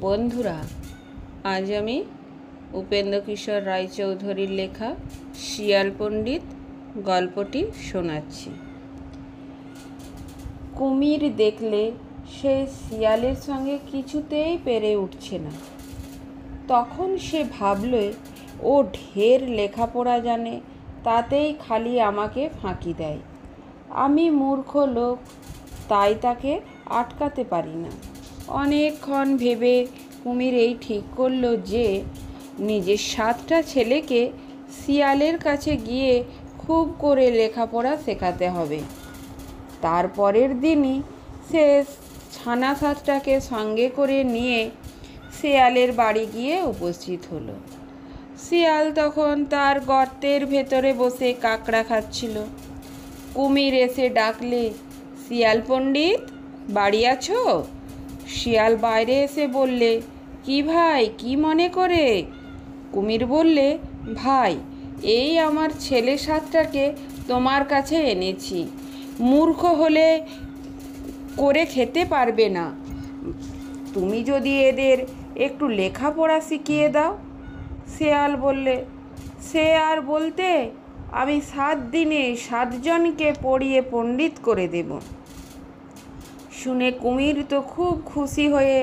বন্ধুরা, আজ আমি উপেন্দ্র কিশোর রায়চৌধুরীর লেখা শিয়াল পণ্ডিত গল্পটি শোনাচ্ছি। কুমির দেখলে সে শিয়ালের সঙ্গে কিছুতেই পেরে উঠছে না। তখন সে ভাবলে ও ঢের লেখাপড়া জানে, তাতেই খালি আমাকে ফাঁকি দেয়। আমি মূর্খ লোক, তাই তাকে আটকাতে পারি না। অনেকক্ষণ ভেবে কুমির এই ঠিক করলো যে নিজের 7টা ছেলেকে শিয়ালের কাছে গিয়ে খুব করে লেখাপড়া শেখাতে হবে। তারপরের দিনই সে ছানা 7টাকে সঙ্গে করে নিয়ে শিয়ালের বাড়ি গিয়ে উপস্থিত হলো। শিয়াল তখন তার গর্তের ভেতরে বসে কাঁকড়া খাচ্ছিল। কুমির এসে ডাকলে, শিয়াল পণ্ডিত, বাড়ি আছো? শিয়াল বাইরে এসে বললে, কি ভাই, কি মনে করে? কুমির বললে, ভাই, এই আমার ছেলে 7টাকে তোমার কাছে এনেছি। মূর্খ হলে করে খেতে পারবে না। তুমি যদি এদের একটু লেখাপড়া শিখিয়ে দাও। শিয়াল বললে, সে আর বলতে, আমি 7 দিনে 7 জনকে পড়িয়ে পণ্ডিত করে দেব। শুনে কুমির তো খুব খুশি হয়ে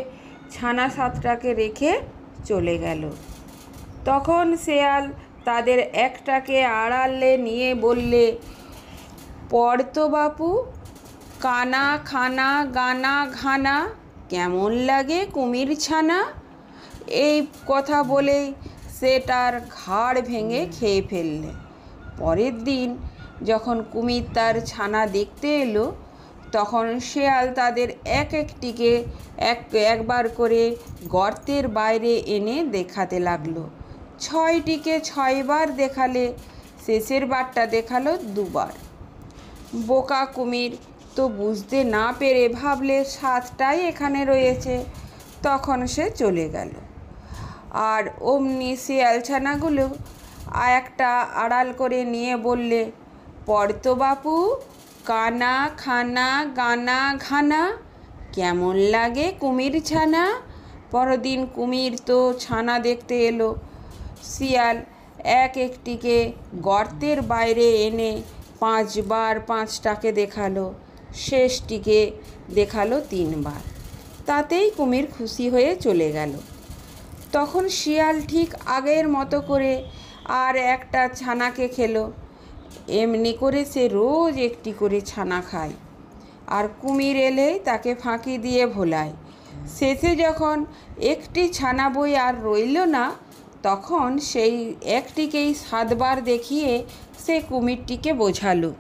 ছানা 7টাকে রেখে চলে গেল। তখন শিয়াল তাদের একটাকে আড়ালে নিয়ে বললে, পড় তো বাপু, কানা খানা গানা ঘানা, কেমন লাগে কুমির ছানা? এই কথা বলেই সে তার ঘাড় ভেঙে খেয়ে ফেললে। পরের দিন যখন কুমির তার ছানা দেখতে এলো, তখন শিয়াল তাদের একটিকে একবার করে গর্তের বাইরে এনে দেখাতে লাগলো। 6টিকে 6 বার দেখালে, শেষের বারটা দেখালো 2 বার। বোকা কুমির তো বুঝতে না পেরে ভাবলে 7টাই এখানে রয়েছে। তখন সে চলে গেল। আর অমনি শিয়াল ছানাগুলো একটা আড়াল করে নিয়ে বললে, পড় তো বাপু, কানা খানা গানা ঘানা, কেমন লাগে কুমির ছানা? পরদিন কুমির তো ছানা দেখতে এলো। শিয়াল একটিকে গর্তের বাইরে এনে 5 বার 5টাকে দেখালো, শেষটিকে দেখালো 3 বার। তাতেই কুমির খুশি হয়ে চলে গেল। তখন শিয়াল ঠিক আগের মতো করে আর একটা ছানাকে খেলো। এমনি করে সে রোজ একটি করে ছানা খায়, আর কুমির এলেই তাকে ফাঁকি দিয়ে ভোলায়। শেষে যখন একটি ছানা বই আর রইল না, তখন সেই একটিকেই 7 বার দেখিয়ে সে কুমিরটিকে বোঝালো।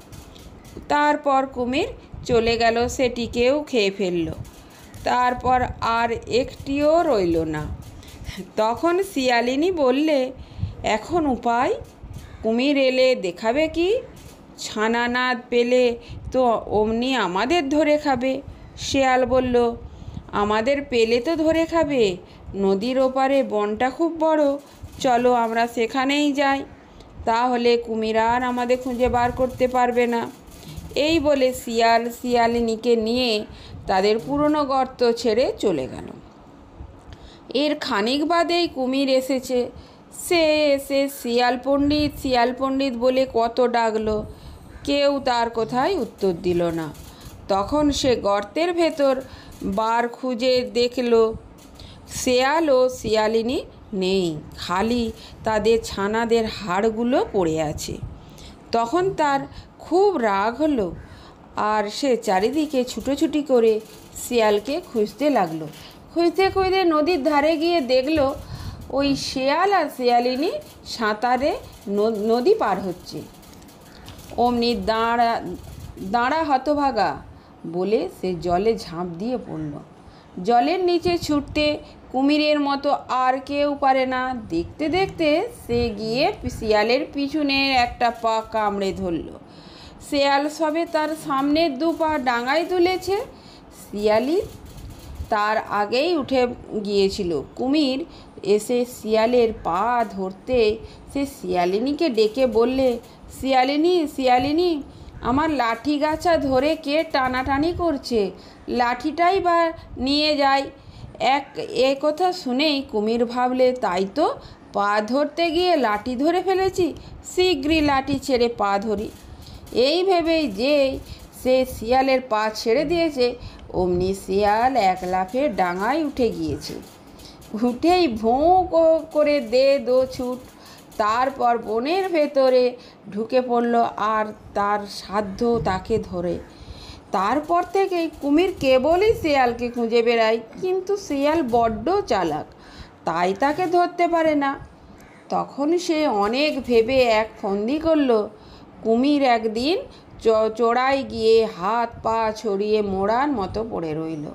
তারপর কুমির চলে গেল, সেটিকেও খেয়ে ফেলল। তারপর আর একটিও রইল না। তখন শিয়ালিনী বললে, এখন উপায়? কুমির এলে দেখাবে কি? ছানা না পেলে তো অমনি আমাদের ধরে খাবে। শিয়াল বলল, আমাদের পেলে তো ধরে খাবে। নদীর ওপারে বনটা খুব বড়, চলো আমরা সেখানেই যাই, তাহলে কুমির আর আমাদের খুঁজে বার করতে পারবে না। এই বলে শিয়াল শিয়ালিনীকে নিয়ে তাদের পুরনো গর্ত ছেড়ে চলে গেল। এর খানিক বাদেই কুমির এসেছে। সে এসে শিয়াল পণ্ডিত শিয়াল পণ্ডিত বলে কত ডাকলো, কেউ তার কথায় উত্তর দিল না। তখন সে গর্তের ভেতর বার খুঁজে দেখল শিয়াল ও শিয়ালিনী নেই, খালি তাদের ছানাদের হাড়গুলো পড়ে আছে। তখন তার খুব রাগ হলো, আর সে চারিদিকে ছুটোছুটি করে শিয়ালকে খুঁজতে লাগলো। খুঁজতে খুঁজতে নদীর ধারে গিয়ে দেখলো ওই শিয়াল আর শিয়ালিনী সাঁতারে নদী পার হচ্ছে। অমনি দাঁড়া দাঁড়া হতভাগা বলে সে জলে ঝাঁপ দিয়ে পড়ল। জলের নিচে ছুটতে কুমিরের মতো আর কেউ পারে না। দেখতে দেখতে সে গিয়ে শিয়ালের পিছনে একটা পা কামড়ে ধরল। শিয়াল সবে তার সামনের 2 পা ডাঙায় তুলেছে, শিয়ালি তার আগেই উঠে গিয়েছিল। কুমির এসে শিয়ালের পা ধরতে সে শিয়ালিনীকে ডেকে বললে, শিয়ালিনী শিয়ালিনী, আমার লাঠি গাছা ধরে কে টানাটানি করছে? লাঠিটাই বা নিয়ে যাই। এ কথা শুনেই কুমির ভাবলে, তাই তো, পা ধরতে গিয়ে লাঠি ধরে ফেলেছি, শীঘ্রই লাঠি ছেড়ে পা ধরি। এই ভেবেই যেই সে শিয়ালের পা ছেড়ে দিয়েছে, অমনি শিয়াল এক লাফে ডাঙায় উঠে গিয়েছে। উঠেই ভোঁ করে দো ছুট, তারপর বনের ভেতরে ঢুকে পড়ল আর তার সাধ্য তাকে ধরে। তারপর থেকেই কুমির কেবলই শিয়ালকে খুঁজে বেড়ায়, কিন্তু শিয়াল বড্ড চালাক, তাই তাকে ধরতে পারে না। তখন সে অনেক ভেবে এক ফন্দি করল। কুমির একদিন চড়াই গিয়ে হাত পা ছড়িয়ে মোড়ার মতো পড়ে রইল।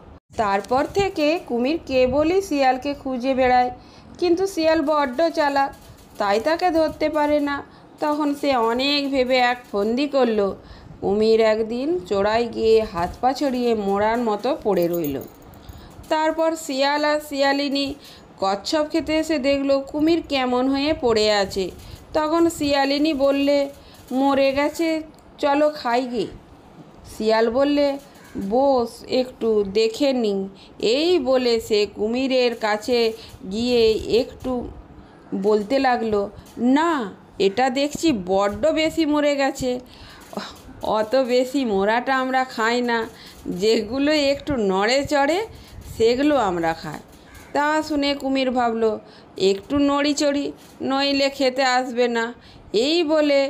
তারপর থেকে কুমির কেবলই শিয়ালকে খুঁজে বেড়ায়, কিন্তু শিয়াল বড্ড চালাক, তাই তাকে ধরতে পারে না। তখন সে অনেক ভেবে এক ফন্দি করল। কুমির একদিন চড়াই গিয়ে হাত পা ছড়িয়ে মোড়ার মতো পড়ে রইল। তারপর শিয়াল আর শিয়ালিনী কচ্ছপ খেতে এসে দেখলো কুমির কেমন হয়ে পড়ে আছে। তখন শিয়ালিনী বললে, মরে গেছে, চলো খাই গে। শিয়াল বললে, বস একটু দেখে নি। এই বলে সে কুমিরের কাছে গিয়ে একটু বলতে লাগলো, না, এটা দেখছি বড্ড বেশি মরে গেছে। অত বেশি মোড়াটা আমরা খাই না, যেগুলো একটু নড়ে চড়ে সেগুলো আমরা খাই। তা শুনে কুমির ভাবলো, একটু নড়ি চড়ি, নইলে খেতে আসবে না। এই বলে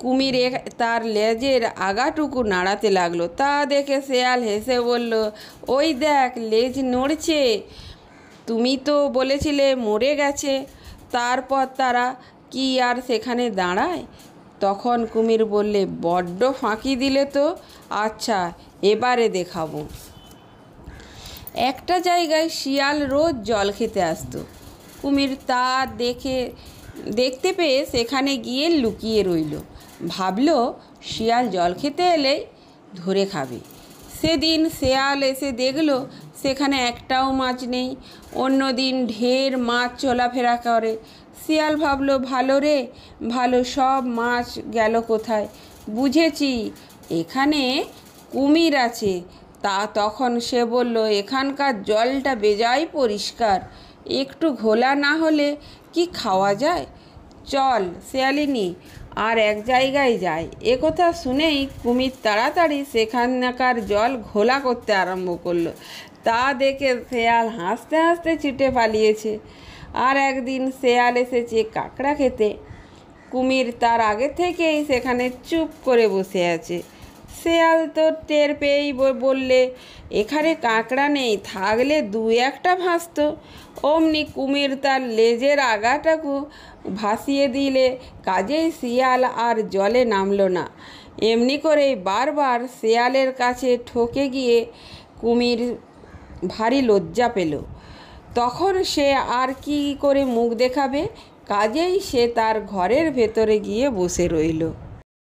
কুমির তার লেজের আগাটুকু নাড়াতে লাগলো। তা দেখে শেয়াল হেসে বলল, ওই দেখ, লেজ নড়ছে, তুমি তো বলেছিলে মরে গেছে। তারপর তারা কি আর সেখানে দাঁড়ায়? তখন কুমির বললে, বড্ড ফাঁকি দিলে তো, আচ্ছা এবারে দেখাবো। একটা জায়গায় শিয়াল রোজ জল খেতে আসতো। কুমির তা দেখতে পেয়ে সেখানে গিয়ে লুকিয়ে রইল। ভাবল শিয়াল জল খেতে এলেই ধরে খাবে। সেদিন শিয়াল এসে দেখল সেখানে একটাও মাছ নেই। অন্যদিন ঢের মাছ চলাফেরা করে। শিয়াল ভাবল, ভালো রে ভালো, সব মাছ গেল কোথায়? বুঝেছি, এখানে কুমির আছে। তখন সে বলল, এখানকার জলটা বেজায় পরিষ্কার, একটু ঘোলা না হলে কি খাওয়া যায়? চল শিয়ালিনী, আর এক জায়গায় যাই। একথা শুনেই কুমির তাড়াতাড়ি সেখানকার জল ঘোলা করতে আরম্ভ করলো। তা দেখে শেয়াল হাসতে হাসতে ছুটে পালিয়েছে। আর একদিন শেয়াল এসেছে কাঁকড়া খেতে। কুমির তার আগে থেকেই সেখানে চুপ করে বসে আছে। শেয়াল তো টের পেয়েই বললে, এখানে কাঁকড়া নেই, থাকলে দু একটা ভাসত। অমনি কুমির তার লেজের আগাটাকু ভাসিয়ে দিলে, কাজেই শিয়াল আর জলে নামলো না। এমনি করেই বারবার শেয়ালের কাছে ঠকে গিয়ে কুমির ভারী লজ্জা পেল। তখন সে আর কি করে মুখ দেখাবে? কাজেই সে তার ঘরের ভেতরে গিয়ে বসে রইল।